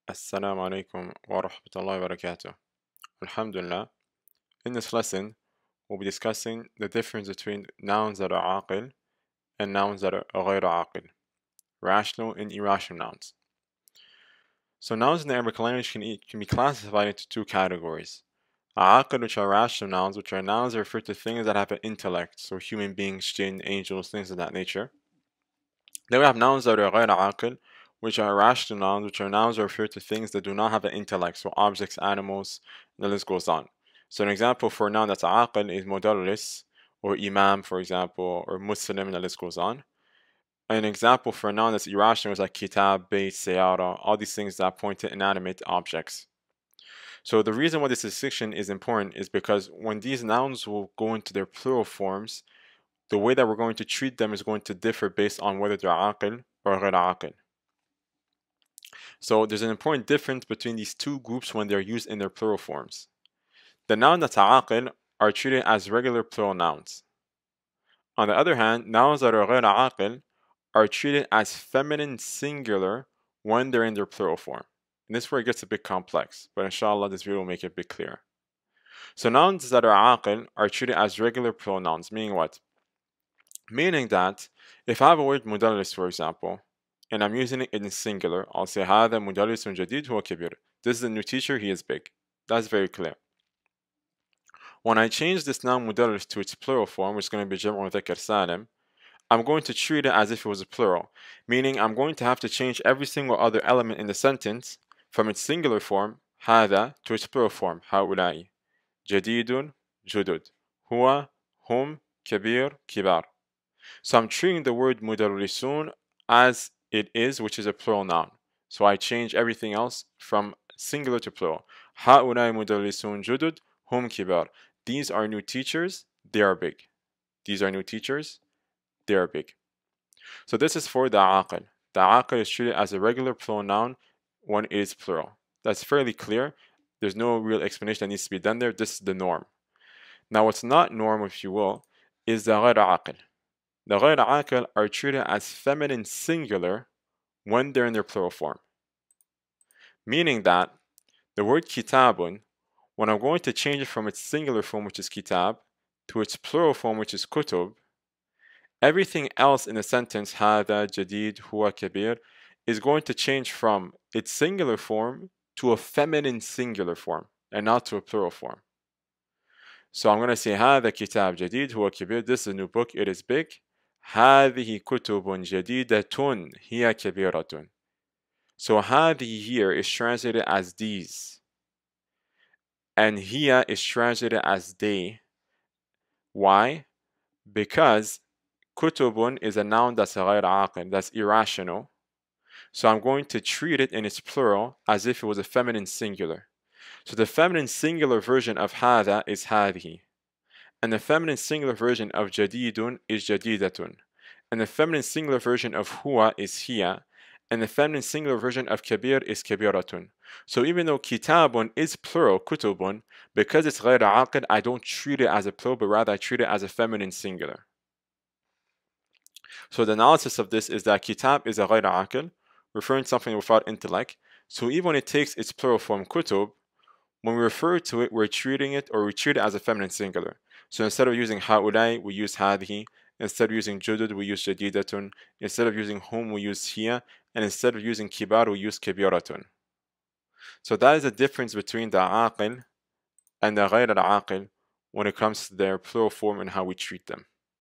Assalamu alaikum wa rahmatullahi wa barakatuh. Alhamdulillah. In this lesson, we'll be discussing the difference between nouns that are aqil and nouns that are ghayr aqil, rational and irrational nouns. So nouns in the Arabic language can be classified into two categories. Aqil, which are rational nouns, which are nouns that refer to things that have an intellect, so human beings, jinn, angels, things of that nature. Then we have nouns that are ghayr aqil, which are irrational nouns, which are nouns that refer to things that do not have an intellect, so objects, animals, and the list goes on. So an example for a noun that's aqil is mudarris, or imam, for example, or muslim, and the list goes on. An example for a noun that's irrational is like kitab, bayt, sayara, all these things that point to inanimate objects. So the reason why this distinction is important is because when these nouns will go into their plural forms, the way that we're going to treat them is going to differ based on whether they're aqil or ghayr aqil. So there's an important difference between these two groups when they're used in their plural forms. The noun that's aqil are treated as regular plural nouns. On the other hand, nouns that are ghayr aqil are treated as feminine singular when they're in their plural form. And this is where it gets a bit complex, but inshallah this video will make it a bit clearer. So nouns that are aqil are treated as regular plural nouns, meaning what? Meaning that if I have a word mudarris, for example, and I'm using it in singular, I'll say هذا مدرس جديد هو كبير. This is a new teacher, he is big. That's very clear. When I change this noun mudarris to its plural form, which is going to be jam'u mudhakkar salim, I'm going to treat it as if it was a plural, meaning I'm going to have to change every single other element in the sentence from its singular form, هذا, to its plural form, هؤلاء. جديد جدد. هو هم كبير كبار. So I'm treating the word mudarrisun as it is, which is a plural noun. So I change everything else from singular to plural. هؤلاء مدرسون جدد هم كبار. These are new teachers, they are big. These are new teachers, they are big. So this is for the aqil. The aqil is treated as a regular plural noun when it is plural. That's fairly clear. There's no real explanation that needs to be done there. This is the norm. Now what's not norm, if you will, is the ghayr aqil. The ghayr aqil are treated as feminine singular when they're in their plural form. Meaning that the word kitabun, when I'm going to change it from its singular form, which is kitab, to its plural form, which is kutub, everything else in the sentence, هذا جديد هو كبير, is going to change from its singular form to a feminine singular form, and not to a plural form. So I'm going to say هذا كتاب جديد هو كبير. This is a new book, it is big. هذه كتب جديدة هي كبيرة. So هذه here is translated as these, and here is translated as they. Why? Because kutubun is a noun that's غير عاقل, that's irrational. So I'm going to treat it in its plural as if it was a feminine singular. So the feminine singular version of هذا is هذه, and the feminine singular version of جديد is جديدة, and the feminine singular version of huwa is hiya, and the feminine singular version of kabir is kabiratun. So even though kitabun is plural, kutubun, because it's ghayr aqil, I don't treat it as a plural, but rather I treat it as a feminine singular. So the analysis of this is that kitab is a ghayr aqil, referring to something without intellect. So even when it takes its plural form kutub, when we refer to it, we're treating it, or we treat it as a feminine singular. So instead of using haulai, we use hadhi. Instead of using judud, we use jadidatun. Instead of using hum, we use hiya. And instead of using kibar, we use kibiratun. So that is the difference between the aqil and the ghayr al-aqil when it comes to their plural form and how we treat them.